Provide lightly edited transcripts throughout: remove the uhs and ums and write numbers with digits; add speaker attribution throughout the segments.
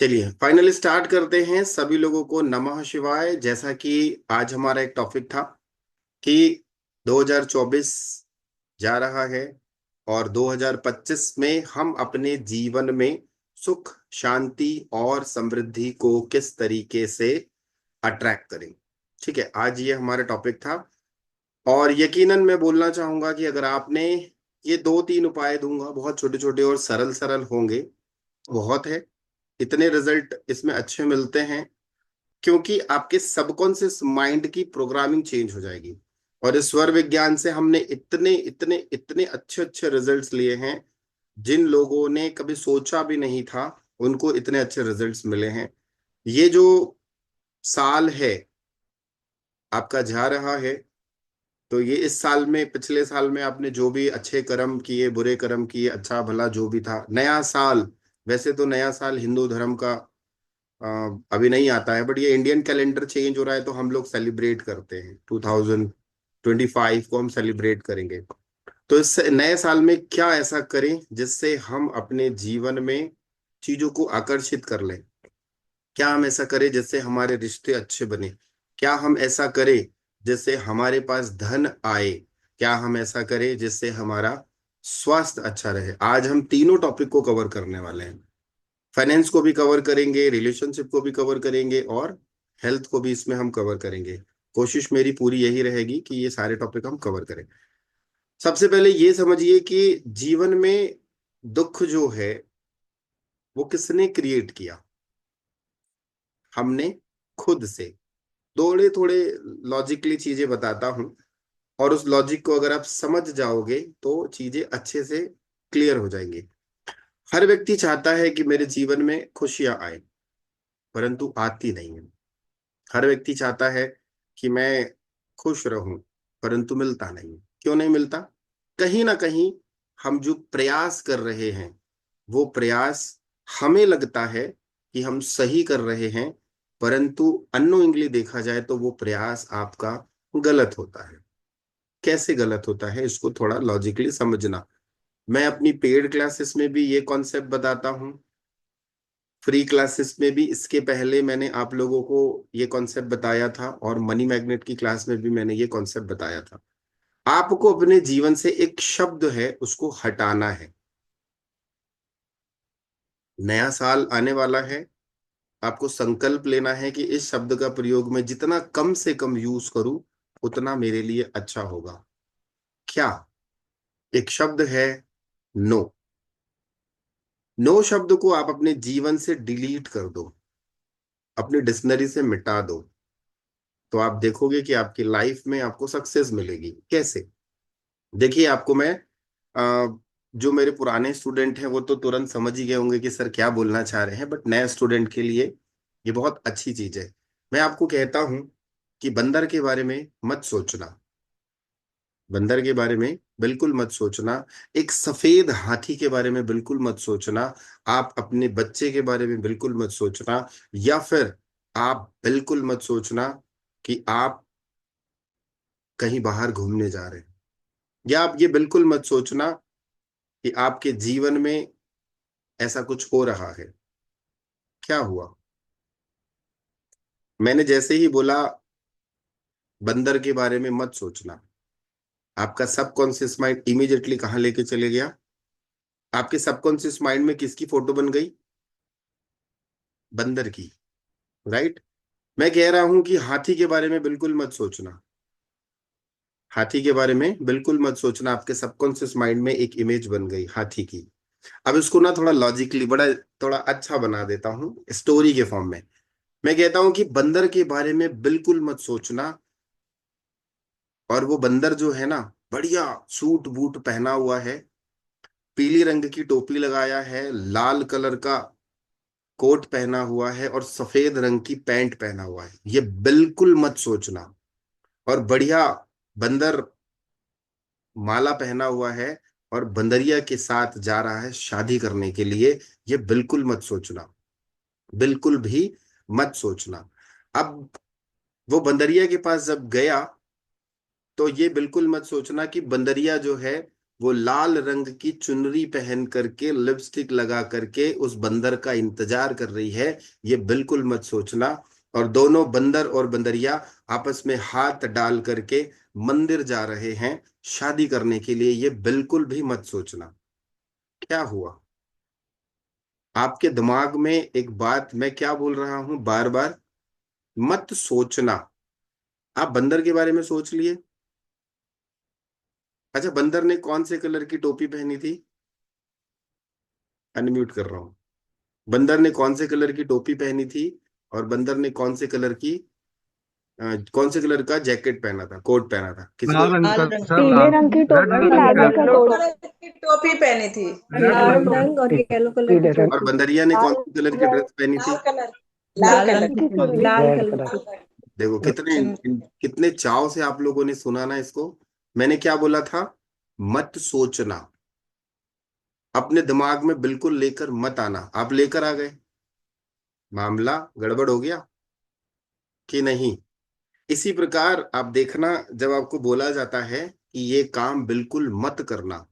Speaker 1: चलिए finally start करते हैं। सभी लोगों को नमः शिवाय। जैसा कि आज हमारा एक टॉपिक था कि 2024 जा रहा है और 2025 में हम अपने जीवन में सुख शांति और समृद्धि को किस तरीके से अट्रैक्ट करें। ठीक है, आज ये हमारा टॉपिक था। और यकीनन मैं बोलना चाहूंगा कि अगर आपने ये दो तीन उपाय दूंगा, बहुत छोटे छोटे और सरल सरल होंगे, बहुत है। इतने रिजल्ट इसमें अच्छे मिलते हैं क्योंकि आपके सबकॉन्शियस माइंड की प्रोग्रामिंग चेंज हो जाएगी। और इस स्वर विज्ञान से हमने इतने इतने इतने अच्छे अच्छे रिजल्ट्स लिए हैं। जिन लोगों ने कभी सोचा भी नहीं था उनको इतने अच्छे रिजल्ट्स मिले हैं। ये जो साल है आपका जा रहा है, तो ये इस साल में, पिछले साल में आपने जो भी अच्छे कर्म किए, बुरे कर्म किए, अच्छा भला जो भी था, नया साल। वैसे तो नया साल हिंदू धर्म का अभी नहीं आता है, बट ये इंडियन कैलेंडर चेंज हो रहा है तो हम लोग सेलिब्रेट करते हैं। 2025 को हम सेलिब्रेट करेंगे। तो इस नए साल में क्या ऐसा करें जिससे हम अपने जीवन में चीजों को आकर्षित कर लें। क्या हम ऐसा करें जिससे हमारे रिश्ते अच्छे बने। क्या हम ऐसा करें जिससे हमारे पास धन आए। क्या हम ऐसा करें जिससे हमारा स्वास्थ्य अच्छा रहे। आज हम तीनों टॉपिक को कवर करने वाले हैं। फाइनेंस को भी कवर करेंगे, रिलेशनशिप को भी कवर करेंगे और हेल्थ को भी इसमें हम कवर करेंगे। कोशिश मेरी पूरी यही रहेगी कि ये सारे टॉपिक हम कवर करें। सबसे पहले ये समझिए कि जीवन में दुख जो है वो किसने क्रिएट किया। हमने, खुद से। थोड़े थोड़े लॉजिकली चीजें बताता हूं, और उस लॉजिक को अगर आप समझ जाओगे तो चीजें अच्छे से क्लियर हो जाएंगी। हर व्यक्ति चाहता है कि मेरे जीवन में खुशियां आए, परंतु आती नहीं है। हर व्यक्ति चाहता है कि मैं खुश रहूं, परंतु मिलता नहीं। क्यों नहीं मिलता? कहीं ना कहीं हम जो प्रयास कर रहे हैं, वो प्रयास हमें लगता है कि हम सही कर रहे हैं, परंतु अननोइंगली देखा जाए तो वो प्रयास आपका गलत होता है। कैसे गलत होता है इसको थोड़ा लॉजिकली समझना। मैं अपनी पेड क्लासेस में भी ये कॉन्सेप्ट बताता हूँ। फ्री क्लासेस में भी इसके पहले मैंने आप लोगों को ये कॉन्सेप्ट बताया था, और मनी मैग्नेट की क्लास में भी मैंने ये कॉन्सेप्ट बताया था। आपको अपने जीवन से एक शब्द है उसको हटाना है। नया साल आने वाला है, आपको संकल्प लेना है कि इस शब्द का प्रयोग मैं जितना कम से कम यूज करूं उतना मेरे लिए अच्छा होगा। क्या? एक शब्द है, नो। नो शब्द को आप अपने जीवन से डिलीट कर दो, अपनी डिक्शनरी से मिटा दो, तो आप देखोगे कि आपकी लाइफ में आपको सक्सेस मिलेगी। कैसे? देखिए, आपको मैं जो मेरे पुराने स्टूडेंट हैं वो तो तुरंत समझ ही गए होंगे कि सर क्या बोलना चाह रहे हैं, बट नए स्टूडेंट के लिए ये बहुत अच्छी चीज है। मैं आपको कहता हूं कि बंदर के बारे में मत सोचना। बंदर के बारे में बिल्कुल मत सोचना। एक सफेद हाथी के बारे में बिल्कुल मत सोचना। आप अपने बच्चे के बारे में बिल्कुल मत सोचना। या फिर आप बिल्कुल मत सोचना कि आप कहीं बाहर घूमने जा रहे हैं। या आप ये बिल्कुल मत सोचना कि आपके जीवन में ऐसा कुछ हो रहा है। क्या हुआ? मैंने जैसे ही बोला बंदर के बारे में मत सोचना, आपका सबकॉन्शियस माइंड इमीडिएटली कहाँ लेके चले गया? आपके सबकॉन्शियस माइंड में किसकी फोटो बन गई? बंदर की। राइट? मैं कह रहा हूं कि हाथी के बारे में बिल्कुल मत सोचना। हाथी के बारे में बिल्कुल मत सोचना। आपके सबकॉन्शियस माइंड में एक इमेज बन गई हाथी की। अब इसको ना थोड़ा लॉजिकली बड़ा थोड़ा अच्छा बना देता हूं स्टोरी के फॉर्म में। मैं कहता हूं कि बंदर के बारे में बिल्कुल मत सोचना। और वो बंदर जो है ना, बढ़िया सूट बूट पहना हुआ है, पीली रंग की टोपी लगाया है, लाल कलर का कोट पहना हुआ है और सफेद रंग की पैंट पहना हुआ है, ये बिल्कुल मत सोचना। और बढ़िया बंदर माला पहना हुआ है और बंदरिया के साथ जा रहा है शादी करने के लिए, ये बिल्कुल मत सोचना। बिल्कुल भी मत सोचना। अब वो बंदरिया के पास जब गया तो ये बिल्कुल मत सोचना कि बंदरिया जो है वो लाल रंग की चुनरी पहन करके लिपस्टिक लगा करके उस बंदर का इंतजार कर रही है, ये बिल्कुल मत सोचना। और दोनों बंदर और बंदरिया आपस में हाथ डाल करके मंदिर जा रहे हैं शादी करने के लिए, ये बिल्कुल भी मत सोचना। क्या हुआ? आपके दिमाग में एक बात मैं क्या बोल रहा हूं बार बार, मत सोचना। आप बंदर के बारे में सोच लिए। अच्छा, बंदर ने कौन से कलर की टोपी पहनी थी? अनम्यूट कर रहा हूं। बंदर ने कौन से कलर की टोपी पहनी थी? और बंदर ने कौन से कलर की कौन से कलर का जैकेट पहना था, कोट पहना था? किसी को?
Speaker 2: लाल रंग
Speaker 3: लाल
Speaker 2: का
Speaker 3: रंग
Speaker 2: सर,
Speaker 3: की
Speaker 4: पीले
Speaker 2: लाल
Speaker 4: रंग की
Speaker 2: रेड
Speaker 4: टोपी,
Speaker 2: कलर
Speaker 4: लाल
Speaker 2: का
Speaker 4: रंग का
Speaker 3: येलो
Speaker 4: कोट।
Speaker 3: कलर की टोपी पहनी थी।
Speaker 2: रेड
Speaker 4: लाल
Speaker 2: कलर का
Speaker 4: रंग और येलो कलर की
Speaker 5: पीले
Speaker 1: और
Speaker 4: टोपी।
Speaker 1: बंदरिया ने कौन
Speaker 4: लाल
Speaker 1: से कलर की
Speaker 4: रंग,
Speaker 1: ड्रेस पहनी थी?
Speaker 3: लाल कलर, लाल
Speaker 4: लाल
Speaker 3: कलर
Speaker 4: रंग की चुन्नी,
Speaker 3: लाल
Speaker 4: लाल
Speaker 5: रेड
Speaker 4: कलर
Speaker 5: कलर
Speaker 4: की।
Speaker 3: कलर
Speaker 1: देखो कितने
Speaker 3: चुन्नी।
Speaker 1: कितने चाव से आप लोगों ने सुना ना इसको। मैंने क्या बोला था? मत सोचना। अपने दिमाग में बिल्कुल लेकर मत आना। आप लेकर आ गए, मामला गड़बड़ हो गया कि नहीं? इसी प्रकार आप देखना, जब आपको बोला जाता है कि ये काम बिल्कुल मत करना,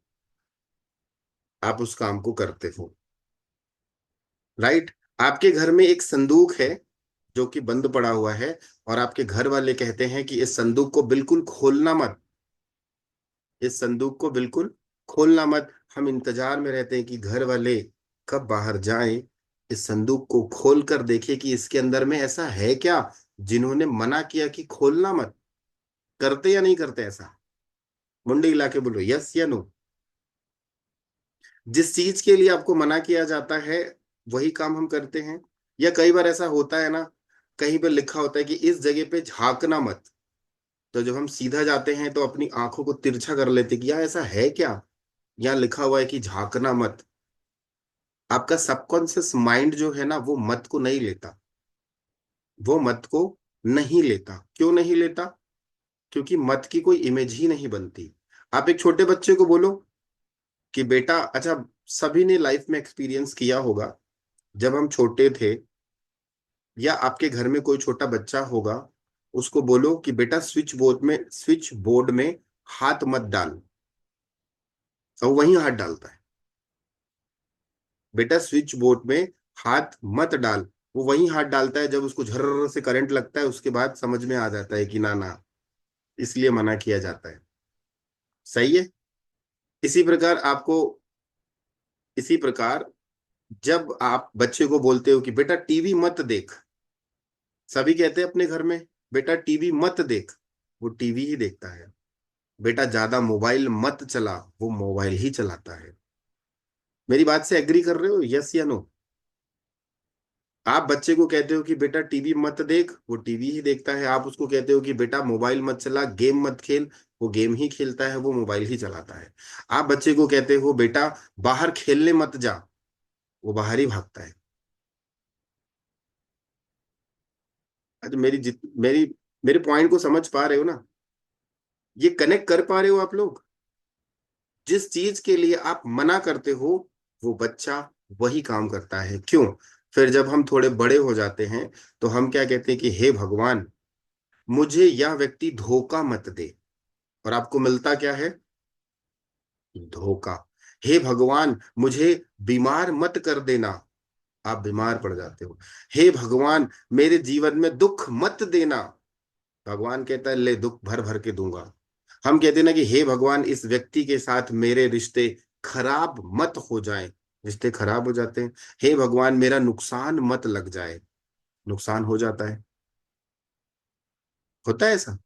Speaker 1: आप उस काम को करते हो। राइट? आपके घर में एक संदूक है जो कि बंद पड़ा हुआ है, और आपके घर वाले कहते हैं कि इस संदूक को बिल्कुल खोलना मत, इस संदूक को बिल्कुल खोलना मत। हम इंतजार में रहते हैं कि घर वाले कब बाहर जाएं, इस संदूक को खोल कर देखें कि इसके अंदर में ऐसा है क्या जिन्होंने मना किया कि खोलना मत। करते या नहीं करते ऐसा? मुंडी हिला के बोलो यस या नो। जिस चीज के लिए आपको मना किया जाता है वही काम हम करते हैं। या कई बार ऐसा होता है ना, कहीं पर लिखा होता है कि इस जगह पे झांकना मत, तो जब हम सीधा जाते हैं तो अपनी आंखों को तिरछा कर लेते हैं कि यार ऐसा है क्या, यहाँ लिखा हुआ है कि झांकना मत। आपका सबकॉन्शियस माइंड जो है ना, वो मत को नहीं लेता, वो मत को नहीं लेता। क्यों नहीं लेता? क्योंकि मत की कोई इमेज ही नहीं बनती। आप एक छोटे बच्चे को बोलो कि बेटा, अच्छा, सभी ने लाइफ में एक्सपीरियंस किया होगा, जब हम छोटे थे या आपके घर में कोई छोटा बच्चा होगा, उसको बोलो कि बेटा स्विच बोर्ड में हाथ मत डाल, और वहीं हाथ डालता है। बेटा स्विच बोर्ड में हाथ मत डाल, वो वहीं हाथ डालता है। जब उसको झर्र से करंट लगता है उसके बाद समझ में आ जाता है कि ना ना, इसलिए मना किया जाता है। सही है? इसी प्रकार आपको, इसी प्रकार जब आप बच्चे को बोलते हो कि बेटा टीवी मत देख, सभी कहते हैं अपने घर में बेटा टीवी मत देख, वो टीवी ही देखता है। बेटा ज्यादा मोबाइल मत चला, वो मोबाइल ही चलाता है। मेरी बात से एग्री कर रहे हो, यस या नो? आप बच्चे को कहते हो कि बेटा टीवी मत देख, वो टीवी ही देखता है। आप उसको कहते हो कि बेटा मोबाइल मत चला, गेम मत खेल, वो गेम ही खेलता है, वो मोबाइल ही चलाता है। आप बच्चे को कहते हो बेटा बाहर खेलने मत जा, वो बाहर ही भागता है। अच्छा, मेरी मेरे पॉइंट को समझ पा रहे हो ना? ये कनेक्ट कर पा रहे हो आप लोग? जिस चीज के लिए आप मना करते हो वो बच्चा वही काम करता है। क्यों? फिर जब हम थोड़े बड़े हो जाते हैं तो हम क्या कहते हैं कि हे भगवान, मुझे यह व्यक्ति धोखा मत दे। और आपको मिलता क्या है? धोखा। हे भगवान, मुझे बीमार मत कर देना, आप बीमार पड़ जाते हो। हे भगवान, मेरे जीवन में दुख मत देना, भगवान कहता है ले दुख भर भर के दूंगा। हम कहते हैं ना कि हे भगवान, इस व्यक्ति के साथ मेरे रिश्ते खराब मत हो जाएं, रिश्ते खराब हो जाते हैं। हे भगवान, मेरा नुकसान मत लग जाए, नुकसान हो जाता है। होता है ऐसा।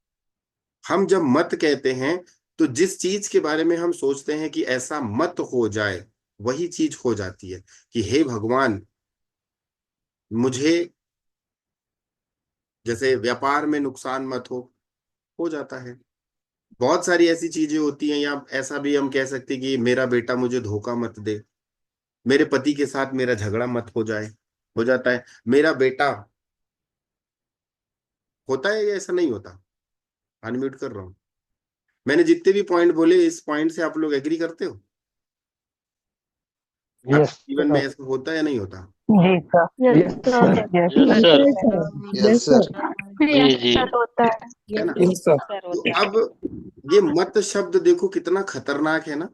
Speaker 1: हम जब मत कहते हैं तो जिस चीज के बारे में हम सोचते हैं कि ऐसा मत हो जाए, वही चीज हो जाती है। कि हे भगवान, मुझे जैसे व्यापार में नुकसान मत हो जाता है। बहुत सारी ऐसी चीजें होती हैं। या ऐसा भी हम कह सकते हैं कि मेरा बेटा मुझे धोखा मत दे, मेरे पति के साथ मेरा झगड़ा मत हो जाए, हो जाता है। मेरा बेटा, होता है या ऐसा नहीं होता? अनम्यूट कर रहा हूं। मैंने जितने भी पॉइंट बोले, इस पॉइंट से आप लोग एग्री करते हो?
Speaker 5: यस
Speaker 1: आपके जीवन में
Speaker 5: सर।
Speaker 1: ऐसा होता है या नहीं होता?
Speaker 5: जी sir.
Speaker 4: Yes
Speaker 5: yes
Speaker 4: sir.
Speaker 5: Sir. Yes
Speaker 6: yes
Speaker 5: sir.
Speaker 6: Sir.
Speaker 5: Yes sir.
Speaker 6: जी जी।
Speaker 4: सर होता है।
Speaker 1: है ना?
Speaker 5: Yes sir.
Speaker 3: सर
Speaker 1: तो
Speaker 3: होता है।
Speaker 1: अब ये मत शब्द देखो कितना खतरनाक है ना।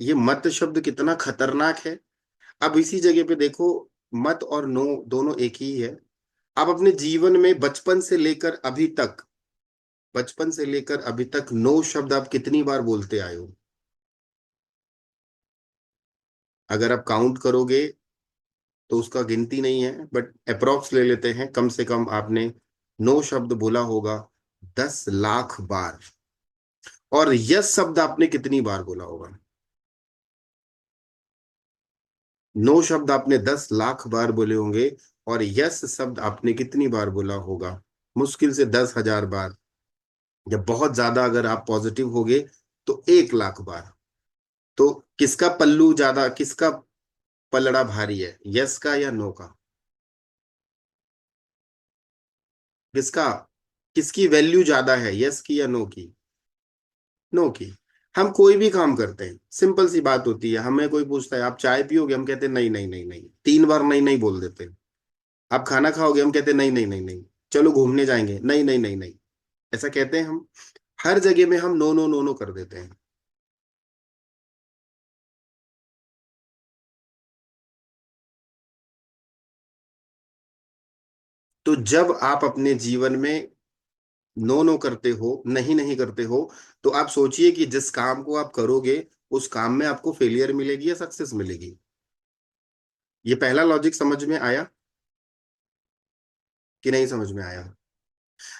Speaker 1: ये मत शब्द कितना खतरनाक है। अब इसी जगह पे देखो, मत और नो दोनों एक ही है। आप अपने जीवन में बचपन से लेकर अभी तक नो शब्द आप कितनी बार बोलते आए हो? अगर आप काउंट करोगे तो उसका गिनती नहीं है, बट अप्रोक्स ले लेते हैं, कम से कम आपने नो शब्द बोला होगा 10 लाख बार। और यस शब्द आपने कितनी बार बोला होगा? नो शब्द आपने 10 लाख बार बोले होंगे। और यस शब्द आपने कितनी बार बोला होगा? मुश्किल से 10 हजार बार। या बहुत ज्यादा अगर आप पॉजिटिव होगे तो 1 लाख बार। तो किसका पल्लू ज्यादा, किसका पलड़ा भारी है, यस का या नो का? किसका, किसकी वैल्यू ज्यादा है, यस की या नो की? नो की। हम कोई भी काम करते हैं, सिंपल सी बात होती है, हमें कोई पूछता है आप चाय पियोगे, हम कहते हैं नहीं नहीं नहीं नहीं, 3 बार नहीं नहीं बोल देते। आप खाना खाओगे, हम कहते हैं नहीं नहीं नहीं नहीं। चलो घूमने जाएंगे, नहीं नहीं नहीं नहीं। ऐसा कहते हैं हम। हर जगह में हम नो नो नो नो कर देते हैं। तो जब आप अपने जीवन में नो नो करते हो, नहीं नहीं करते हो, तो आप सोचिए कि जिस काम को आप करोगे उस काम में आपको फेलियर मिलेगी या सक्सेस मिलेगी। ये पहला लॉजिक समझ में आया कि नहीं समझ में आया?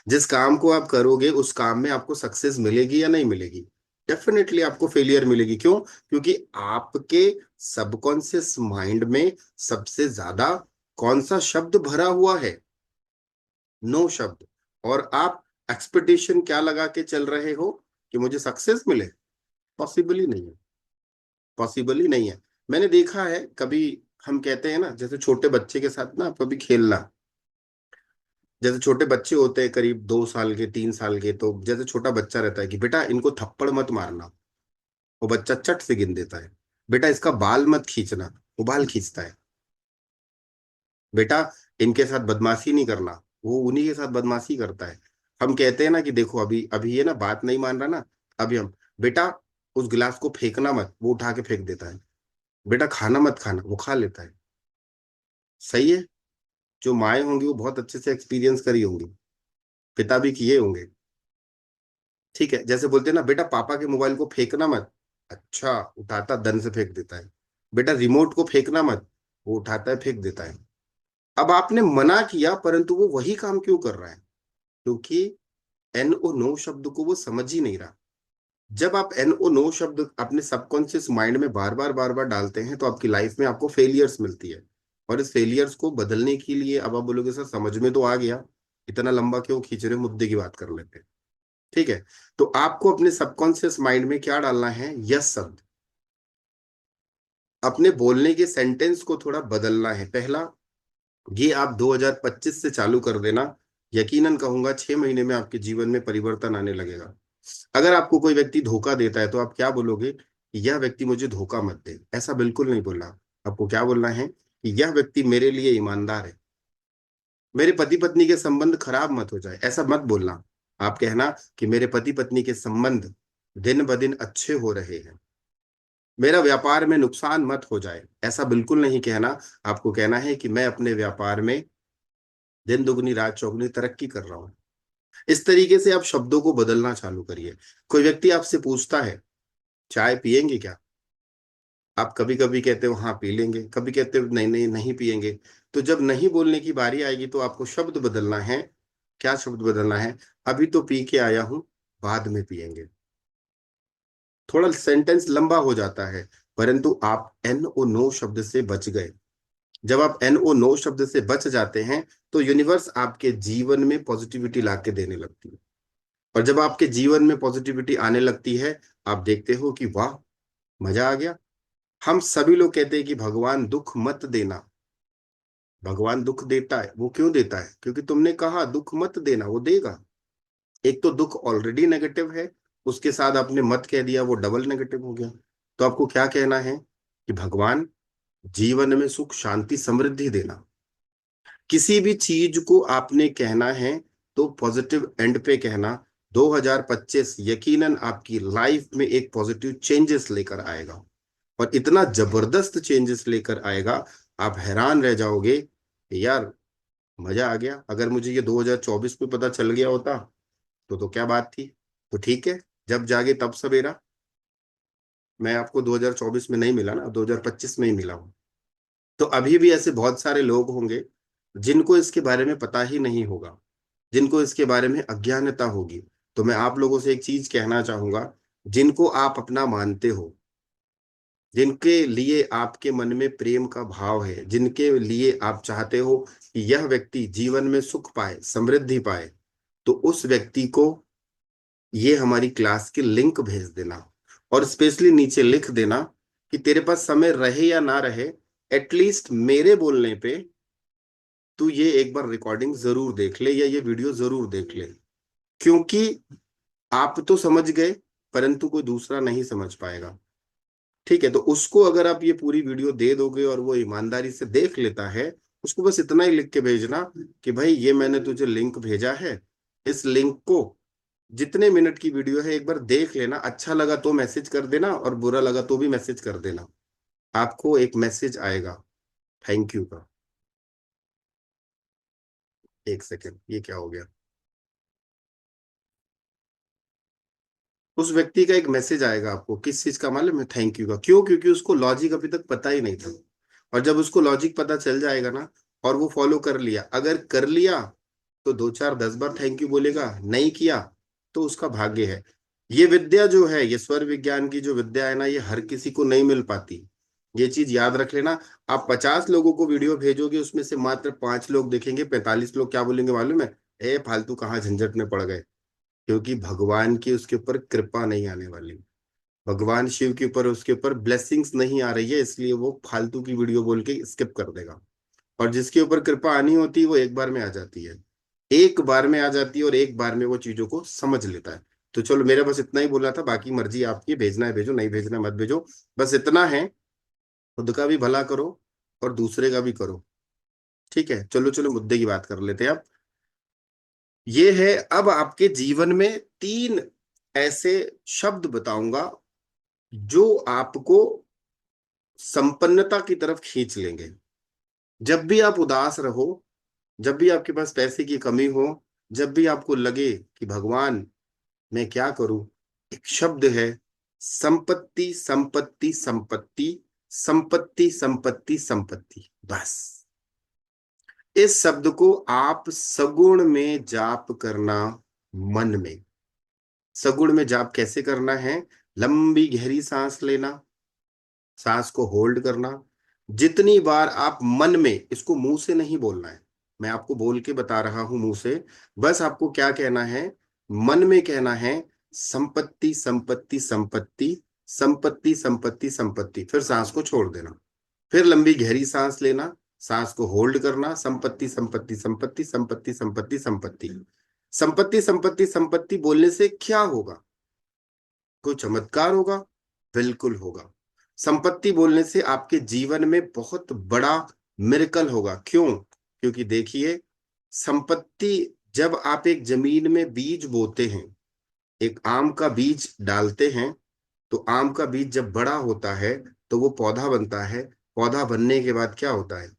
Speaker 1: जिस काम को आप करोगे उस काम में आपको सक्सेस मिलेगी या नहीं मिलेगी? डेफिनेटली आपको फेलियर मिलेगी। क्यों? क्योंकि आपके सबकॉन्शियस माइंड में सबसे ज्यादा कौन सा शब्द भरा हुआ है? नो शब्द। और आप एक्सपेक्टेशन क्या लगा के चल रहे हो कि मुझे सक्सेस मिले? पॉसिबल ही नहीं है। पॉसिबल ही नहीं है। मैंने देखा है कभी, हम कहते हैं ना, जैसे छोटे बच्चे के साथ ना कभी खेलना। जैसे छोटे बच्चे होते हैं करीब 2 साल के, 3 साल के, तो जैसे छोटा बच्चा रहता है कि बेटा इनको थप्पड़ मत मारना, वो बच्चा चट से गिन देता है। बेटा इसका बाल मत खींचना, वो बाल खींचता है। बेटा इनके साथ बदमाशी नहीं करना, वो उन्हीं के साथ बदमाशी करता है। हम कहते हैं ना कि देखो अभी अभी ये ना बात नहीं मान रहा ना, अभी हम, बेटा उस गिलास को फेंकना मत, वो उठा के फेंक देता है। बेटा खाना मत खाना, वो खा लेता है। सही है। जो माएँ होंगी वो बहुत अच्छे से एक्सपीरियंस करी होंगी, पिता भी किए होंगे। ठीक है, जैसे बोलते हैं ना बेटा पापा के मोबाइल को फेंकना मत, अच्छा उठाता दन से फेंक देता है। बेटा रिमोट को फेंकना मत, वो उठाता है फेंक देता है। अब आपने मना किया परंतु वो वही काम क्यों कर रहा है? क्योंकि एन ओ नो शब्द को वो समझ ही नहीं रहा। जब आप एन ओ नो शब्द अपने सबकॉन्शियस माइंड में बार बार डालते हैं तो आपकी लाइफ में आपको फेलियर्स मिलती है। और इस फेलियर्स को बदलने के लिए अब आप बोलोगे सर समझ में तो आ गया, इतना लंबा क्यों खींच रहे हो, मुद्दे की बात कर लेते हैं। ठीक है। तो आपको अपने सबकॉन्शियस माइंड में क्या डालना है? यस शब्द। अपने बोलने के सेंटेंस को थोड़ा बदलना है। पहला, ये आप 2025 से चालू कर देना। यकीनन कहूंगा 6 महीने में आपके जीवन में परिवर्तन आने लगेगा। अगर आपको कोई व्यक्ति धोखा देता है तो आप क्या बोलोगे? कि यह व्यक्ति मुझे धोखा मत दे। ऐसा बिल्कुल नहीं बोलना। आपको क्या बोलना है? कि यह व्यक्ति मेरे लिए ईमानदार है, मेरे पति पत्नी के संबंध खराब मत हो जाए, ऐसा मत बोलना। आप कहना कि मेरे पति पत्नी के संबंध दिन ब दिन अच्छे हो रहे हैं, मेरा व्यापार में नुकसान मत हो जाए, ऐसा बिल्कुल नहीं कहना। आपको कहना है कि मैं अपने व्यापार में दिन दुगनी रात चौगुनी तरक्की कर रहा हूं। इस तरीके से आप शब्दों को बदलना चालू करिए। कोई व्यक्ति आपसे पूछता है चाय पिएंगे क्या? आप कभी कभी कहते हो हाँ पी लेंगे, कभी कहते हो नहीं नहीं नहीं पिएंगे। तो जब नहीं बोलने की बारी आएगी तो आपको शब्द बदलना है। क्या शब्द बदलना है? अभी तो पी के आया हूं, बाद में पिएंगे। थोड़ा सेंटेंस लंबा हो जाता है, परंतु आप एन ओ नो शब्द से बच गए। जब आप एन ओ नो शब्द से बच जाते हैं तो यूनिवर्स आपके जीवन में पॉजिटिविटी ला के देने लगती है। और जब आपके जीवन में पॉजिटिविटी आने लगती है, आप देखते हो कि वाह, मजा आ गया। हम सभी लोग कहते हैं कि भगवान दुख मत देना। भगवान दुख देता है, वो क्यों देता है? क्योंकि तुमने कहा दुख मत देना, वो देगा। एक तो दुख ऑलरेडी नेगेटिव है, उसके साथ आपने मत कह दिया, वो डबल नेगेटिव हो गया। तो आपको क्या कहना है? कि भगवान जीवन में सुख शांति समृद्धि देना। किसी भी चीज को आपने कहना है तो पॉजिटिव एंड पे कहना। 2025 यकीनन आपकी लाइफ में एक पॉजिटिव चेंजेस लेकर आएगा। और इतना जबरदस्त चेंजेस लेकर आएगा, आप हैरान रह जाओगे कि यार मजा आ गया। अगर मुझे ये 2024 में पता चल गया होता तो क्या बात थी। तो ठीक है, जब जागे तब सवेरा। मैं आपको 2024 में नहीं मिला ना, 2025 में ही मिला हूं। तो अभी भी ऐसे बहुत सारे लोग होंगे जिनको इसके बारे में पता ही नहीं होगा, जिनको इसके बारे में अज्ञानता होगी। तो मैं आप लोगों से एक चीज कहना चाहूंगा, जिनको आप अपना मानते हो, जिनके लिए आपके मन में प्रेम का भाव है, जिनके लिए आप चाहते हो कि यह व्यक्ति जीवन में सुख पाए, समृद्धि पाए, तो उस व्यक्ति को ये हमारी क्लास के लिंक भेज देना। और स्पेशली नीचे लिख देना कि तेरे पास समय रहे या ना रहे, एटलीस्ट मेरे बोलने पे तू ये एक बार रिकॉर्डिंग जरूर देख ले या ये वीडियो जरूर देख ले। क्योंकि आप तो समझ गए, परंतु कोई दूसरा नहीं समझ पाएगा। ठीक है, तो उसको अगर आप ये पूरी वीडियो दे दोगे और वो ईमानदारी से देख लेता है, उसको बस इतना ही लिख के भेजना कि भाई ये मैंने तुझे लिंक भेजा है, इस लिंक को, जितने मिनट की वीडियो है एक बार देख लेना, अच्छा लगा तो मैसेज कर देना और बुरा लगा तो भी मैसेज कर देना। आपको एक मैसेज आएगा थैंक यू का। एक सेकेंड, ये क्या हो गया। उस व्यक्ति का एक मैसेज आएगा आपको, किस चीज का मालूम है? थैंक यू का। क्यों? क्योंकि उसको लॉजिक अभी तक पता ही नहीं था। और जब उसको लॉजिक पता चल जाएगा ना, और वो फॉलो कर लिया, अगर कर लिया तो 2 4 10 बार थैंक यू बोलेगा, नहीं किया तो उसका भाग्य है। ये विद्या जो है, ये स्वर विज्ञान की जो विद्या है ना, ये हर किसी को नहीं मिल पाती। ये चीज याद रख लेना। आप 50 लोगों को वीडियो भेजोगे, उसमें से मात्र 5 लोग देखेंगे, 45 लोग क्या बोलेंगे मालूम है? ए फालतू, कहाँ झंझट में पड़ गए। क्योंकि भगवान की उसके ऊपर कृपा नहीं आने वाली, भगवान शिव के ऊपर उसके ऊपर ब्लेसिंग्स नहीं आ रही है, इसलिए वो फालतू की वीडियो बोल के स्किप कर देगा। और जिसके ऊपर कृपा आनी होती है वो एक बार में आ जाती है, एक बार में आ जाती है और एक बार में वो चीजों को समझ लेता है। तो चलो, मेरा बस इतना ही बोला था, बाकी मर्जी आपकी, भेजना है भेजो, नहीं भेजना है मत भेजो। बस इतना है, खुद का भी भला करो और दूसरे का भी करो। ठीक है, चलो चलो मुद्दे की बात कर लेते हैं अब। ये है, अब आपके जीवन में 3 ऐसे शब्द बताऊंगा जो आपको संपन्नता की तरफ खींच लेंगे। जब भी आप उदास रहो, जब भी आपके पास पैसे की कमी हो, जब भी आपको लगे कि भगवान मैं क्या करूं, एक शब्द है, संपत्ति संपत्ति संपत्ति, संपत्ति संपत्ति संपत्ति। बस इस शब्द को आप सगुण में जाप करना, मन में। सगुण में जाप कैसे करना है? लंबी गहरी सांस लेना, सांस को होल्ड करना। जितनी बार आप मन में, इसको मुंह से नहीं बोलना है, मैं आपको बोल के बता रहा हूं मुंह से। बस आपको क्या कहना है? मन में कहना है, संपत्ति संपत्ति संपत्ति, संपत्ति संपत्ति संपत्ति। फिर सांस को छोड़ देना, फिर लंबी गहरी सांस लेना, सांस को होल्ड करना, संपत्ति संपत्ति संपत्ति संपत्ति संपत्ति संपत्ति। संपत्ति संपत्ति संपत्ति बोलने से क्या होगा? कोई चमत्कार होगा? बिल्कुल होगा। संपत्ति बोलने से आपके जीवन में बहुत बड़ा मिरेकल होगा। क्यों? क्योंकि देखिए, संपत्ति, जब आप एक जमीन में बीज बोते हैं, एक आम का बीज डालते हैं, तो आम का बीज जब बड़ा होता है तो वो पौधा बनता है। पौधा बनने के बाद क्या होता है?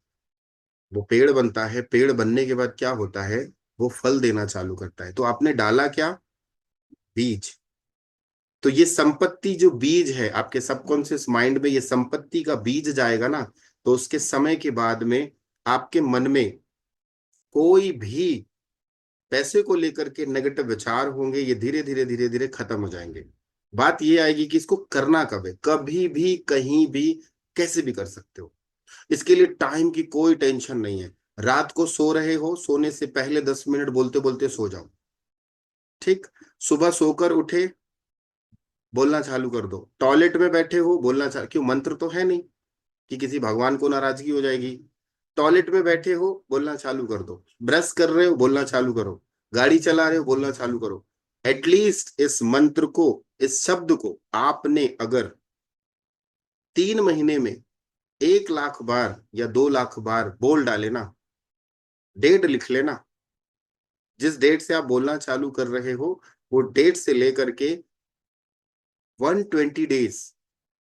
Speaker 1: वो पेड़ बनता है। पेड़ बनने के बाद क्या होता है? वो फल देना चालू करता है। तो आपने डाला क्या? बीज। तो ये संपत्ति जो बीज है, आपके सबकॉन्शियस माइंड में ये संपत्ति का बीज जाएगा ना, तो उसके समय के बाद में आपके मन में कोई भी पैसे को लेकर के नेगेटिव विचार होंगे, ये धीरे धीरे धीरे धीरे खत्म हो जाएंगे। बात ये आएगी कि इसको करना कब है, कभी भी कहीं भी कैसे भी कर सकते हो। इसके लिए टाइम की कोई टेंशन नहीं है। रात को सो रहे हो, सोने से पहले 10 मिनट बोलते बोलते सो जाओ। ठीक। सुबह सोकर उठे, बोलना चालू कर दो। टॉयलेट में बैठे हो, बोलना चालू, क्यों? मंत्र तो है नहीं कि किसी भगवान को नाराजगी हो जाएगी। टॉयलेट में बैठे हो, बोलना चालू कर दो। ब्रश कर रहे हो, बोलना चालू करो। गाड़ी चला रहे हो, बोलना चालू करो। एटलीस्ट इस मंत्र को, इस शब्द को आपने अगर 3 महीने में 1 लाख बार या 2 लाख बार बोल डाले ना, डेट लिख लेना, जिस डेट से आप बोलना चालू कर रहे हो, वो डेट से लेकर के 120 डेज,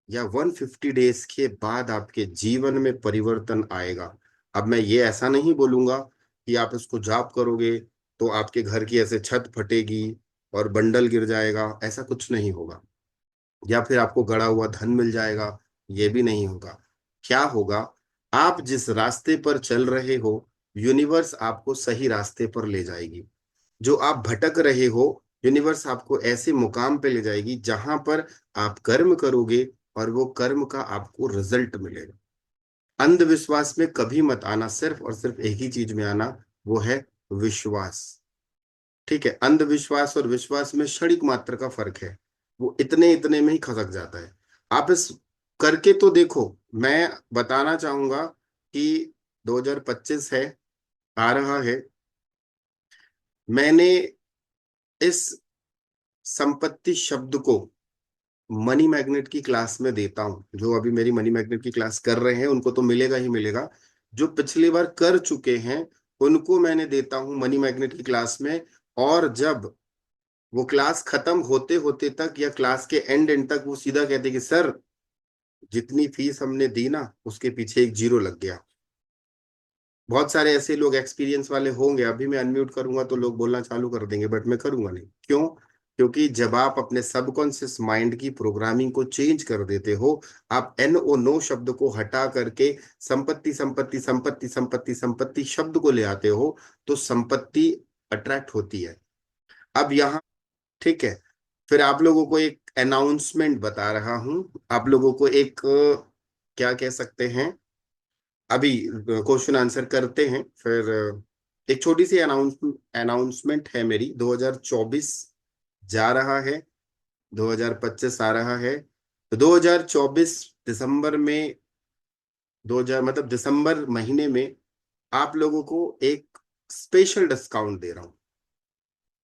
Speaker 1: या 150 डेज के बाद आपके जीवन में परिवर्तन आएगा। अब मैं ये ऐसा नहीं बोलूंगा कि आप इसको जाप करोगे तो आपके घर की ऐसे छत फटेगी और बंडल गिर जाएगा, ऐसा कुछ नहीं होगा। या फिर आपको गड़ा हुआ धन मिल जाएगा, ये भी नहीं होगा। क्या होगा, आप जिस रास्ते पर चल रहे हो, यूनिवर्स आपको सही रास्ते पर ले जाएगी। जो आप भटक रहे हो, यूनिवर्स आपको ऐसे मुकाम पे ले जाएगी जहां पर आप कर्म करोगे और वो कर्म का आपको रिजल्ट मिलेगा। अंधविश्वास में कभी मत आना, सिर्फ और सिर्फ एक ही चीज में आना, वो है विश्वास। ठीक है, अंधविश्वास और विश्वास में क्षणिक मात्र का फर्क है, वो इतने इतने में ही खसक जाता है। आप इस करके तो देखो। मैं बताना चाहूंगा कि 2025 है, आ रहा है। मैंने इस संपत्ति शब्द को मनी मैग्नेट की क्लास में देता हूं। जो अभी मेरी मनी मैग्नेट की क्लास कर रहे हैं उनको तो मिलेगा ही मिलेगा, जो पिछली बार कर चुके हैं उनको मैंने देता हूं मनी मैग्नेट की क्लास में। और जब वो क्लास खत्म होते होते तक या क्लास के एंड एंड तक वो सीधा कहते कि सर, जितनी फीस हमने दी ना उसके पीछे एक जीरो लग गया। बहुत सारे ऐसे लोग एक्सपीरियंस वाले होंगे, अभी मैं अनम्यूट करूंगा तो लोग बोलना चालू कर देंगे, बट मैं करूंगा नहीं। क्यों? क्योंकि जब आप अपने सबकॉन्शियस माइंड की प्रोग्रामिंग को चेंज कर देते हो, आप एन ओ नो शब्द को हटा करके संपत्ति संपत्ति संपत्ति संपत्ति संपत्ति शब्द को ले आते हो, तो संपत्ति अट्रैक्ट होती है। अब यहाँ, ठीक है, फिर आप लोगों को एक अनाउंसमेंट बता रहा हूं। आप लोगों को एक क्या कह सकते हैं, अभी क्वेश्चन आंसर करते हैं, फिर एक छोटी सी अनाउंसमेंट है मेरी। 2024 जा रहा है, 2025 आ रहा है। तो 2024 दिसंबर में, 2000 मतलब दिसंबर महीने में आप लोगों को एक स्पेशल डिस्काउंट दे रहा हूँ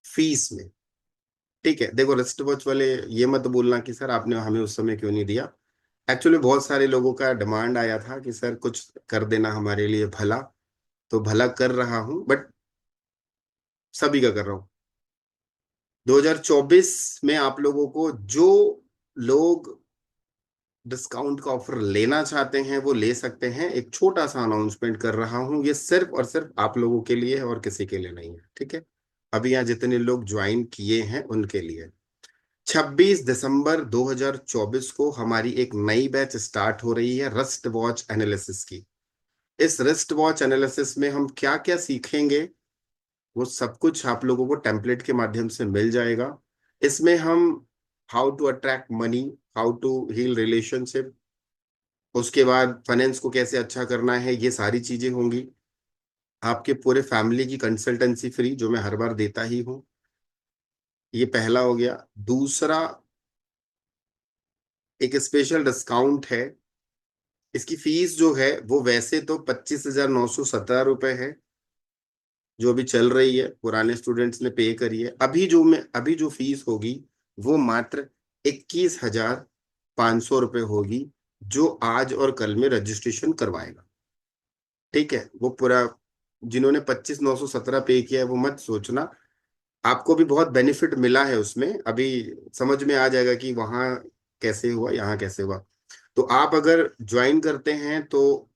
Speaker 1: फीस में। ठीक है, देखो रिस्ट वॉच वाले, ये मत बोलना कि सर आपने हमें उस समय क्यों नहीं दिया। एक्चुअली बहुत सारे लोगों का डिमांड आया था कि सर कुछ कर देना हमारे लिए भला, तो भला कर रहा हूं, बट सभी का कर रहा हूं। 2024 में आप लोगों को जो लोग डिस्काउंट का ऑफर लेना चाहते हैं वो ले सकते हैं। एक छोटा सा अनाउंसमेंट कर रहा हूं, ये सिर्फ और सिर्फ आप लोगों के लिए है और किसी के लिए नहीं है। ठीक है, अभी यहाँ जितने लोग ज्वाइन किए हैं उनके लिए। 26 दिसंबर 2024 को हमारी एक नई बैच स्टार्ट हो रही है रिस्ट वॉच एनालिसिस की। इस रिस्ट वॉच एनालिसिस में हम क्या क्या सीखेंगे, वो सब कुछ आप लोगों को टेम्पलेट के माध्यम से मिल जाएगा। इसमें हम how to attract money, how to heal relationship, उसके बाद फाइनेंस को कैसे अच्छा करना है, ये सारी चीजें होंगी। आपके पूरे फैमिली की कंसल्टेंसी फ्री, जो मैं हर बार देता ही हूँ। ये पहला हो गया। दूसरा, एक स्पेशल डिस्काउंट है। इसकी फीस जो है वो वैसे तो 25,917 रुपये है, जो अभी चल रही है, पुराने स्टूडेंट्स ने पे करी है। अभी जो फीस होगी वो मात्र 21,500 रुपये होगी, जो आज और कल में रजिस्ट्रेशन करवाएगा। ठीक है, वो पूरा, जिन्होंने 25,917 पे किया है वो मत सोचना, आपको भी बहुत बेनिफिट मिला है उसमें। अभी समझ में आ जाएगा कि वहां कैसे हुआ, यहाँ कैसे हुआ। तो आप अगर ज्वाइन करते हैं तो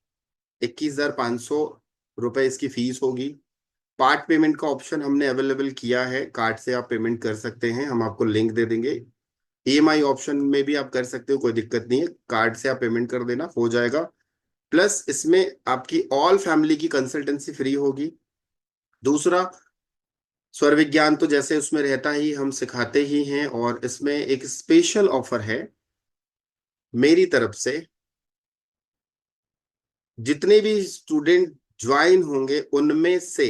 Speaker 1: 21,500 रुपये इसकी फीस होगी। पार्ट पेमेंट का ऑप्शन हमने अवेलेबल किया है, कार्ड से आप पेमेंट कर सकते हैं, हम आपको लिंक दे देंगे। ईएमआई ऑप्शन में भी आप कर सकते हो, कोई दिक्कत नहीं है, कार्ड से आप पेमेंट कर देना, हो जाएगा। प्लस इसमें आपकी ऑल फैमिली की कंसल्टेंसी फ्री होगी। दूसरा, स्वर विज्ञान तो जैसे उसमें रहता ही, हम सिखाते ही हैं, और इसमें एक स्पेशल ऑफर है मेरी तरफ से। जितने भी स्टूडेंट ज्वाइन होंगे उनमें से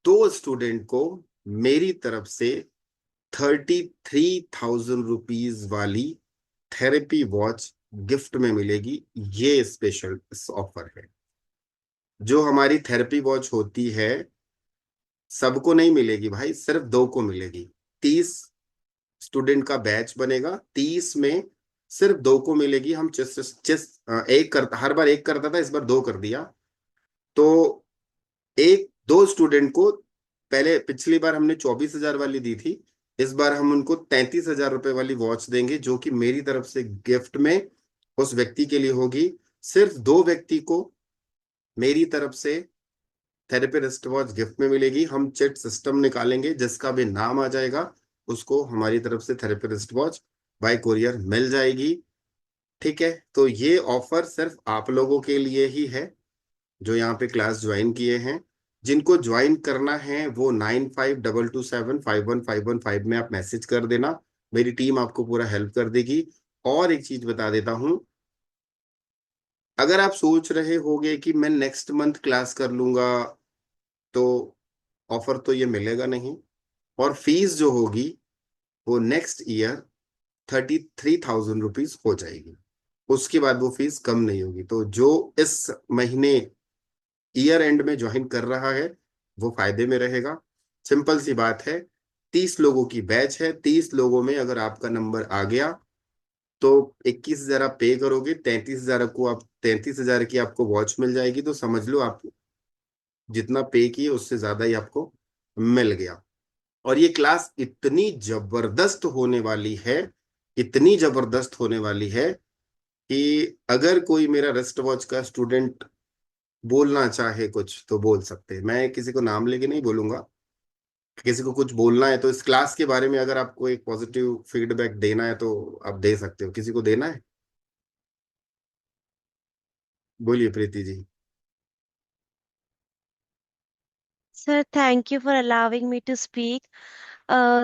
Speaker 1: 2 स्टूडेंट को मेरी तरफ से 33,000 रुपीज वाली थेरेपी वॉच गिफ्ट में मिलेगी। ये स्पेशल ऑफर है। जो हमारी थेरेपी वॉच होती है सबको नहीं मिलेगी भाई, सिर्फ 2 को मिलेगी। 30 स्टूडेंट का बैच बनेगा, 30 में सिर्फ 2 को मिलेगी। हम चेस चेस एक करता, हर बार एक करता था, इस बार 2 कर दिया। तो एक 2 स्टूडेंट को, पहले पिछली बार हमने 24,000 वाली दी थी, इस बार हम उनको 33,000 रुपए वाली वॉच देंगे, जो कि मेरी तरफ से गिफ्ट में उस व्यक्ति के लिए होगी। सिर्फ 2 व्यक्ति को मेरी तरफ से थेरेपी रिस्ट वॉच गिफ्ट में मिलेगी। हम चिट सिस्टम निकालेंगे, जिसका भी नाम आ जाएगा उसको हमारी तरफ से therapy wrist watch by courier मिल जाएगी। ठीक है, तो ये ऑफर सिर्फ आप लोगों के लिए ही है जो यहाँ पे क्लास ज्वाइन किए हैं। जिनको ज्वाइन करना है वो 9522751515 में आप मैसेज कर देना, मेरी टीम आपको पूरा हेल्प कर देगी। और एक चीज बता देता हूँ, अगर आप सोच रहे होगे कि मैं नेक्स्ट मंथ क्लास कर लूंगा, तो ऑफर तो ये मिलेगा नहीं। और फीस जो होगी वो नेक्स्ट ईयर 33,000 रुपीज हो जाएगी। उसके बाद वो फीस कम नहीं होगी। तो जो इस महीने ईयर एंड में ज्वाइन कर रहा है वो फायदे में रहेगा। सिंपल सी बात है, 30 लोगों की बैच है। 30 लोगों में अगर आपका नंबर आ गया तो 21,000 आप पे करोगे, 33,000 की आपको वॉच मिल जाएगी। तो समझ लो आप जितना पे किए उससे ज्यादा ही आपको मिल गया। और ये क्लास इतनी जबरदस्त होने वाली है, इतनी जबरदस्त होने वाली है कि अगर कोई मेरा रिस्ट वॉच का स्टूडेंट बोलना चाहे कुछ तो बोल सकते हैं। मैं किसी को नाम लेके नहीं बोलूंगा। किसी को कुछ बोलना है तो इस क्लास के बारे में अगर आपको एक पॉजिटिव फीडबैक देना है तो आप दे सकते हो। किसी को देना है? बोलिए Preeti ji.
Speaker 2: Sir thank you for allowing me to speak.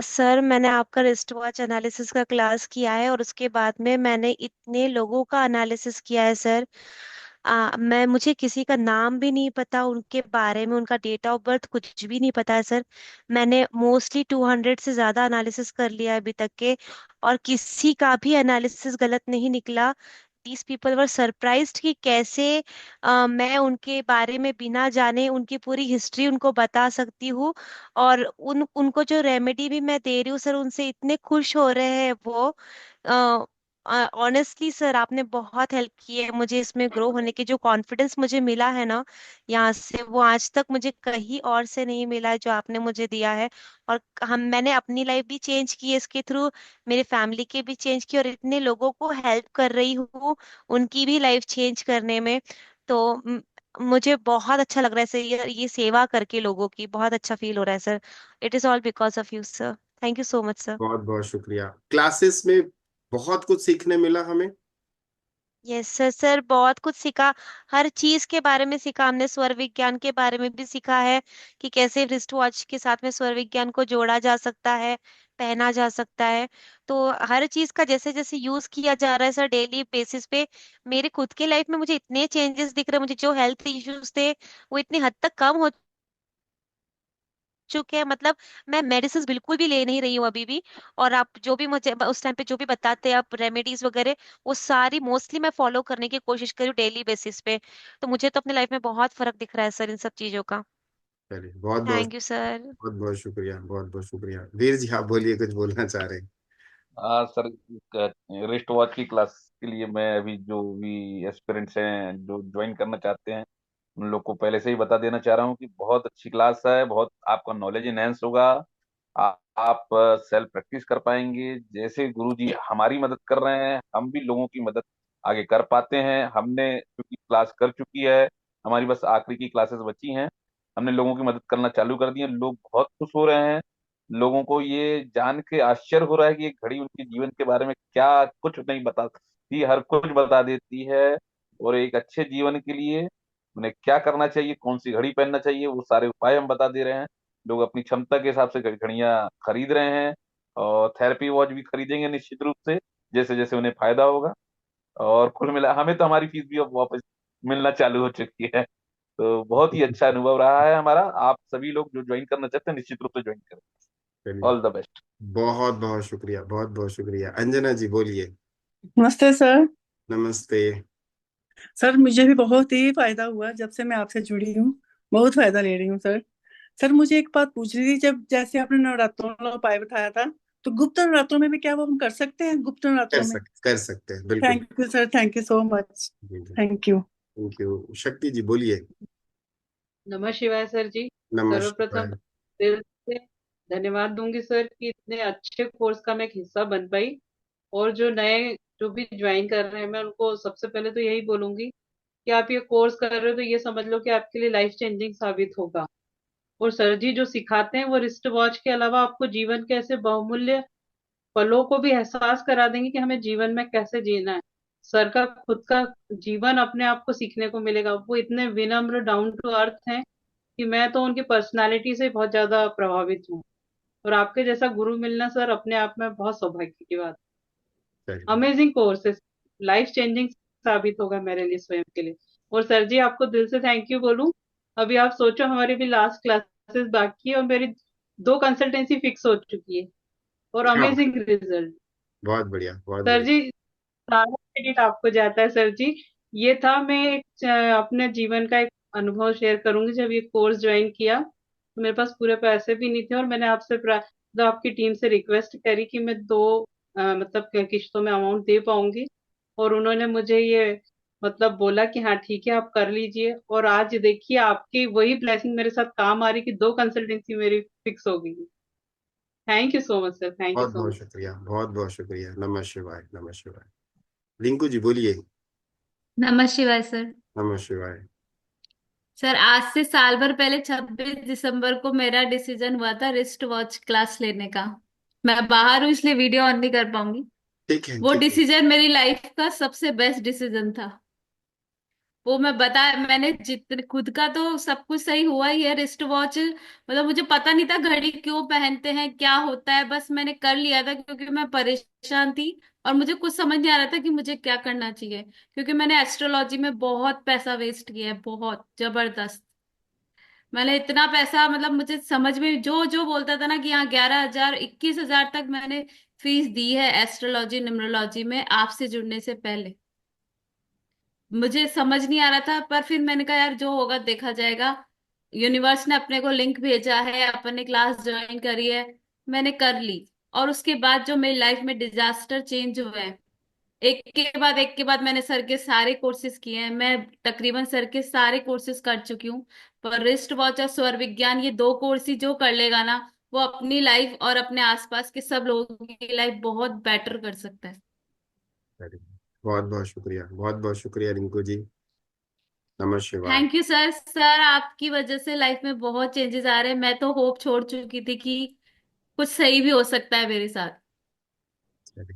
Speaker 2: Sir मैंने आपका रिस्ट वॉच एनालिसिस का क्लास किया है और उसके बाद में मैंने इतने लोगों का एनालिसिस किया है सर। मैं मुझे किसी का नाम भी नहीं पता, उनके बारे में उनका डेट ऑफ बर्थ कुछ भी नहीं पता है सर। मैंने मोस्टली 200 से ज़्यादा एनालिसिस कर लिया है अभी तक के, और किसी का भी एनालिसिस गलत नहीं निकला। दीज पीपल वर सरप्राइज्ड कि कैसे मैं उनके बारे में बिना जाने उनकी पूरी हिस्ट्री उनको बता सकती हूँ। और उनको जो रेमेडी भी मैं दे रही हूँ सर, उनसे इतने खुश हो रहे हैं वो। ऑनेस्टली सर आपने बहुत हेल्प की है मुझे इसमें ग्रो होने की। जो कॉन्फिडेंस मुझे मिला है ना यहाँ से, वो आज तक मुझे कहीं और से नहीं मिला है जो आपने मुझे दिया है। और हम मैंने अपनी लाइफ भी चेंज की है इसके थ्रू, मेरे फैमिली के भी चेंज की, और इतने लोगों को हेल्प कर रही हूँ उनकी भी लाइफ चेंज करने में। तो मुझे बहुत अच्छा लग रहा है सर, ये सेवा करके लोगों की बहुत अच्छा फील हो रहा है sir. It is all because of you sir. Thank you so much sir.
Speaker 1: बहुत बहुत शुक्रिया। क्लासेस में बहुत कुछ सीखने मिला हमें।
Speaker 2: यस सर, सर बहुत कुछ सीखा। हर चीज के बारे में सीखा हमने, स्वर विज्ञान के बारे में भी सीखा है कि कैसे रिस्ट वॉच के साथ में स्वर विज्ञान को जोड़ा जा सकता है, पहना जा सकता है। तो हर चीज का जैसे जैसे यूज किया जा रहा है सर डेली बेसिस पे, मेरे खुद के लाइफ में मुझे इतने चेंजेस दिख रहे हैं। मुझे जो हेल्थ इश्यूज थे वो इतनी हद तक कम हो चुके हैं, मतलब मैं मेडिसिन बिल्कुल भी ले नहीं रही हूँ अभी भी। और आप जो भी मुझे उस टाइम पे जो भी बताते हैं आप रेमेडीज वगैरह, वो सारी मोस्टली मैं फॉलो करने की कोशिश करी डेली बेसिस पे। तो मुझे तो अपनी लाइफ में बहुत फर्क दिख रहा है सर इन सब चीजों का।
Speaker 1: चलिए, बहुत बहुत
Speaker 2: थैंक यू सर।
Speaker 1: बहुत बहुत शुक्रिया, बहुत बहुत शुक्रिया। वीर जी आप बोलिए, कुछ बोलना चाह रहे हैं?
Speaker 4: हाँ सर, रिस्ट वॉच की क्लास के लिए मैं अभी जो भी एस्पिरेंट्स हैं जो ज्वाइन करना चाहते हैं उन लोग को पहले से ही बता देना चाह रहा हूँ कि बहुत अच्छी क्लास है। बहुत आपका नॉलेज इनहेंस होगा। आप सेल्फ प्रैक्टिस कर पाएंगे। जैसे गुरु जी हमारी मदद कर रहे हैं, हम भी लोगों की मदद आगे कर पाते हैं। हमने क्योंकि क्लास कर चुकी है, हमारी बस आखिरी की क्लासेस बची हैं। हमने लोगों की मदद करना चालू कर दी है। लोग बहुत खुश हो रहे हैं। लोगों को ये जान के आश्चर्य हो रहा है कि ये घड़ी उनके जीवन के बारे में क्या कुछ नहीं बताती, हर कुछ बता देती है। और एक अच्छे जीवन के लिए उन्हें क्या करना चाहिए, कौन सी घड़ी पहनना चाहिए, वो सारे उपाय हम बता दे रहे हैं। लोग अपनी क्षमता के हिसाब से घड़ियां खरीद रहे हैं और थेरेपी वॉच भी खरीदेंगे निश्चित रूप से, जैसे जैसे उन्हें फायदा होगा। और कुल मिला हमें तो हमारी फीस भी अब वापस मिलना चालू हो चुकी है। तो बहुत ही अच्छा अनुभव रहा है हमारा। आप सभी लोग जो ज्वाइन करना चाहते हैं निश्चित रूप से ज्वाइन करें।
Speaker 1: चलिए,
Speaker 4: ऑल द बेस्ट।
Speaker 1: बहुत बहुत शुक्रिया, बहुत बहुत शुक्रिया। अंजना जी बोलिए।
Speaker 5: नमस्ते सर।
Speaker 1: नमस्ते।
Speaker 5: सर मुझे भी बहुत ही फायदा हुआ जब से मैं आपसे जुड़ी हूँ। बहुत फायदा ले रही हूँ सर। सर मुझे एक बात पूछनी थी, जब जैसे आपने नवरात्रों वाला उपाय बताया था, तो गुप्त नवरात्रों में भी क्या वो हम कर सकते हैं गुप्त नवरात्रों में?
Speaker 1: कर सकते हैं बिल्कुल।
Speaker 5: Thank you sir, thank you so much.
Speaker 1: जी जी।
Speaker 5: Thank you.
Speaker 1: Thank you. Shakti ji बोलिए।
Speaker 3: नमः शिवाय सर जी। सर्वप्रथम
Speaker 1: नमस्कार।
Speaker 3: दिल से धन्यवाद दूंगी सर कि इतने अच्छे कोर्स का मैं एक हिस्सा बन पाई। और जो नए जो भी ज्वाइन कर रहे हैं, मैं उनको सबसे पहले तो यही बोलूंगी कि आप ये कोर्स कर रहे हो तो ये समझ लो कि आपके लिए लाइफ चेंजिंग साबित होगा। और सर जी जो सिखाते हैं वो रिस्ट वॉच के अलावा आपको जीवन के ऐसे बहुमूल्य पलों को भी एहसास करा देंगे कि हमें जीवन में कैसे जीना है। सर का खुद का जीवन अपने आप को सीखने को मिलेगा। वो इतने विनम्र डाउन टू अर्थ हैं कि मैं तो उनकी पर्सनालिटी से बहुत ज्यादा प्रभावित हूँ। और आपके जैसा गुरु मिलना सर अपने आप में बहुत सौभाग्य की बात।
Speaker 1: चलिए,
Speaker 3: अमेजिंग कोर्स है, लाइफ चेंजिंग साबित होगा मेरे लिए स्वयं के लिए। और सर जी आपको दिल से थैंक यू बोलूं। अभी आप सोचो हमारी भी लास्ट क्लासेस बाकी है और मेरी 2 कंसल्टेंसी फिक्स हो चुकी है और
Speaker 1: क्या बात,
Speaker 3: अमेजिंग रिजल्ट।
Speaker 1: बहुत बढ़िया, बहुत
Speaker 3: सर
Speaker 1: बढ़िया।
Speaker 3: जी सारा क्रेडिट आपको जाता है सर जी। ये था, मैं एक अपने जीवन का एक अनुभव शेयर करूंगी। जब ये कोर्स ज्वाइन किया तो मेरे पास पूरे पैसे भी नहीं थे और मैंने आपसे मतलब आपकी टीम से रिक्वेस्ट करी कि मैं 2 मतलब किश्तों में अमाउंट दे पाऊंगी। और उन्होंने मुझे ये मतलब बोला कि हाँ ठीक है आप कर लीजिए। और आज देखिए आपकी वही ब्लेसिंग मेरे साथ काम आ रही कि 2 कंसल्टेंसी मेरी फिक्स हो गई। Thank you so much sir, thank you
Speaker 1: बहुत
Speaker 3: सो
Speaker 1: बहुत
Speaker 3: मच।
Speaker 1: शुक्रिया, बहुत बहुत शुक्रिया। नमः शिवाय, नमः शिवाय। रिंकू जी बोलिए।
Speaker 6: नमः शिवाय सर।
Speaker 1: नमः शिवाय।
Speaker 6: सर आज से साल भर पहले 26 दिसंबर को मेरा डिसीजन हुआ था रिस्ट वॉच क्लास लेने का। मैं बाहर हूँ इसलिए वीडियो ऑन नहीं कर पाऊंगी।
Speaker 1: ठीक है,
Speaker 6: वो
Speaker 1: ठीक है।
Speaker 6: डिसीजन मेरी लाइफ का सबसे बेस्ट डिसीजन था। वो मैं बता मैंने जितने खुद का तो सब कुछ सही हुआ ही है। रिस्ट वॉच मतलब मुझे पता नहीं था घड़ी क्यों पहनते हैं क्या होता है, बस मैंने कर लिया था क्योंकि मैं परेशान थी और मुझे कुछ समझ नहीं आ रहा था कि मुझे क्या करना चाहिए। क्योंकि मैंने एस्ट्रोलॉजी में बहुत पैसा वेस्ट किया है, बहुत जबरदस्त। मैंने इतना पैसा मतलब मुझे समझ में जो जो बोलता था ना कि हाँ 11,000 21,000 तक मैंने फीस दी है एस्ट्रोलॉजी न्यूमरोलॉजी में आपसे जुड़ने से पहले। मुझे समझ नहीं आ रहा था पर फिर मैंने कहा यार जो होगा देखा जाएगा। यूनिवर्स ने अपने को लिंक भेजा है, अपन ने क्लास ज्वाइन करी है, मैंने कर ली। और उसके बाद जो मेरी लाइफ में डिजास्टर चेंज हुए हैं, एक के बाद मैंने सर के सारे कोर्सेज किए हैं। मैं तकरीबन सर के सारे कोर्सेज कर चुकी हूँ। पर रिस्ट वॉच और स्वर विज्ञान ये 2 कोर्स ही जो कर लेगा ना, वो अपनी लाइफ और अपने आसपास के सब लोगों की लाइफ बहुत बेटर कर सकता है।
Speaker 1: बहुत बहुत शुक्रिया, बहुत बहुत शुक्रिया रिंकू जी। नमः शिवाय।
Speaker 6: Thank you sir. सर आपकी वजह से लाइफ में बहुत चेंजेस आ रहे हैं। मैं तो होप छोड़ चुकी थी कि कुछ सही भी हो सकता है मेरे साथ।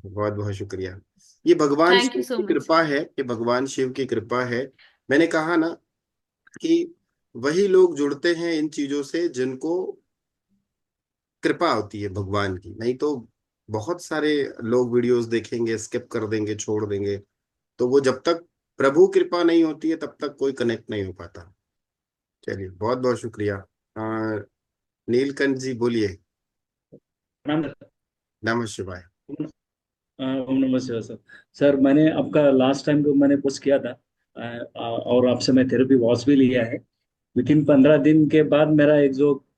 Speaker 1: बहुत बहुत शुक्रिया। ये भगवान
Speaker 6: थैंक यू
Speaker 1: शिव
Speaker 6: सो
Speaker 1: की
Speaker 6: मच।
Speaker 1: कृपा है, ये भगवान शिव की कृपा है। मैंने कहा ना कि वही लोग जुड़ते हैं इन चीजों से जिनको कृपा होती है भगवान की। नहीं तो बहुत सारे लोग वीडियोस देखेंगे, स्किप कर देंगे, छोड़ देंगे। तो वो जब तक प्रभु कृपा नहीं होती है तब तक कोई कनेक्ट नहीं हो पाता। चलिए, बहुत बहुत शुक्रिया। नीलकंठ जी बोलिए।
Speaker 7: प्रणाम।
Speaker 1: नमः शिवाय।
Speaker 7: ओम नमः शिवाय सर। सर मैंने आपका लास्ट टाइम जो मैंने पोस्ट किया था और आपसे मैं थेरेपी वॉच भी लिया है। विद इन 15 दिन के बाद मेरा एक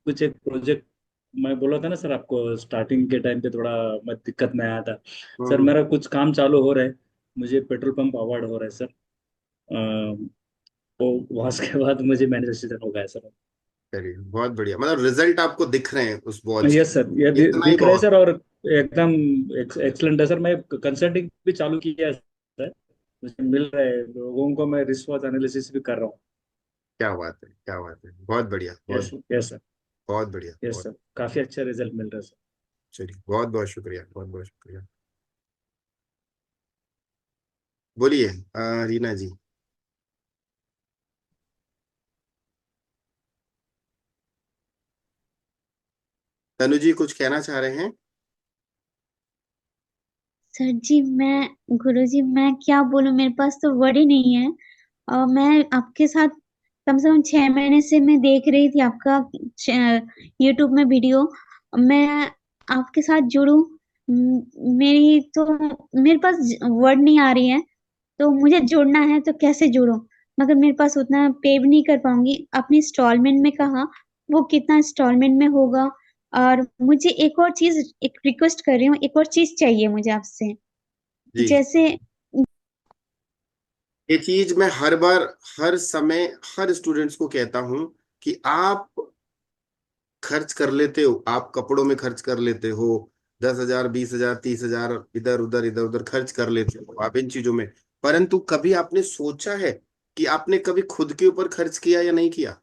Speaker 7: प्रोजेक्ट मैं बोला था ना सर आपको स्टार्टिंग के टाइम पे थोड़ा मैं दिक्कत में आया था। सर
Speaker 1: हम्म।
Speaker 7: मेरा कुछ काम चालू हो रहा है। मुझे पेट्रोल पंप अवार्ड हो रहा है सर। वो वॉच के बाद मुझे मैनिफेस्टेशन हो गया है सर।
Speaker 1: चलिए, बहुत बढ़िया। मतलब रिजल्ट आपको दिख रहे हैं उस वॉच
Speaker 7: यस सर, ये
Speaker 1: के, इतना ही
Speaker 7: दिख रहा है
Speaker 1: बहुत।
Speaker 7: सर। और एकदम एक्सलेंट है सर। मैं कंसल्टिंग भी चालू किया है सर। मुझे मिल रहा है लोगों को, मैं रिस्क एनालिसिस भी कर रहा हूँ।
Speaker 1: क्या बात है, क्या बात है, बहुत बढ़िया,
Speaker 7: यस
Speaker 1: बहुत
Speaker 7: यस सर।
Speaker 1: बहुत बढ़िया,
Speaker 7: यस
Speaker 1: बहुत।
Speaker 7: सर, काफी अच्छा रिजल्ट मिल रहा है सर।
Speaker 1: चलिए, बहुत बहुत शुक्रिया, बहुत बहुत शुक्रिया। बोलिए रीना जी। तनु जी कुछ कहना चाह रहे हैं?
Speaker 8: सर जी मैं गुरु जी मैं क्या बोलूं, मेरे पास तो वर्ड ही नहीं है। मैं आपके साथ कम से कम 6 महीने से मैं देख रही थी आपका यूट्यूब में वीडियो। मैं आपके साथ जुड़ूं, मेरी तो मेरे पास वर्ड नहीं आ रही है। तो मुझे जुड़ना है तो कैसे जुड़ूं, मगर मेरे पास उतना पे भी नहीं कर पाऊंगी। अपनी इंस्टॉलमेंट में कहा, वो कितना इंस्टॉलमेंट में होगा। और मुझे एक और चीज, एक रिक्वेस्ट कर रही हूँ, एक और चीज चाहिए मुझे आपसे।
Speaker 1: जी,
Speaker 8: जैसे
Speaker 1: ये चीज मैं हर बार, हर समय, हर स्टूडेंट्स को कहता हूं कि आप खर्च कर लेते हो, आप कपड़ों में खर्च कर लेते हो, 10,000 20,000 30,000 इधर उधर खर्च कर लेते हो आप इन चीजों में। परंतु कभी आपने सोचा है कि आपने कभी खुद के ऊपर खर्च किया या नहीं किया?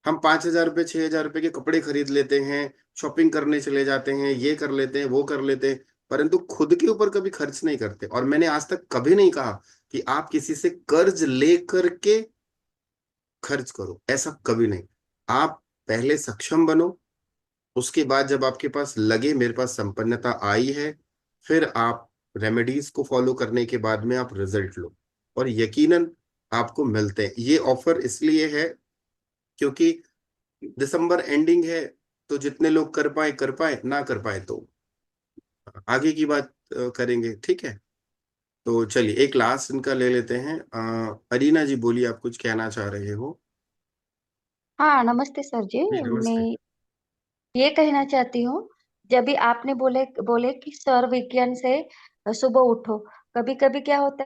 Speaker 1: हम 5,000 रुपये 6,000 रुपये के कपड़े खरीद लेते हैं, शॉपिंग करने चले जाते हैं, ये कर लेते हैं वो कर लेते हैं, परंतु खुद के ऊपर कभी खर्च नहीं करते। और मैंने आज तक कभी नहीं कहा कि आप किसी से कर्ज ले करके खर्च करो, ऐसा कभी नहीं। आप पहले सक्षम बनो, उसके बाद जब आपके पास लगे मेरे पास संपन्नता आई है, फिर आप रेमेडीज को फॉलो करने के बाद में आप रिजल्ट लो, और यकीनन आपको मिलते हैं। ये ऑफर इसलिए है क्योंकि दिसंबर एंडिंग है, तो जितने लोग कर पाए ना कर पाए तो आगे की बात करेंगे, ठीक है? तो चलिए एक लास्ट इनका ले लेते हैं। अरीना जी बोलिए, आप कुछ कहना चाह रहे हो?
Speaker 9: हाँ, नमस्ते सर जी।
Speaker 1: जी
Speaker 9: मैं
Speaker 1: नमस्ते।
Speaker 9: ये कहना चाहती हूँ, जब भी आपने बोले बोले कि सर वीकेंड से सुबह उठो, कभी कभी क्या होता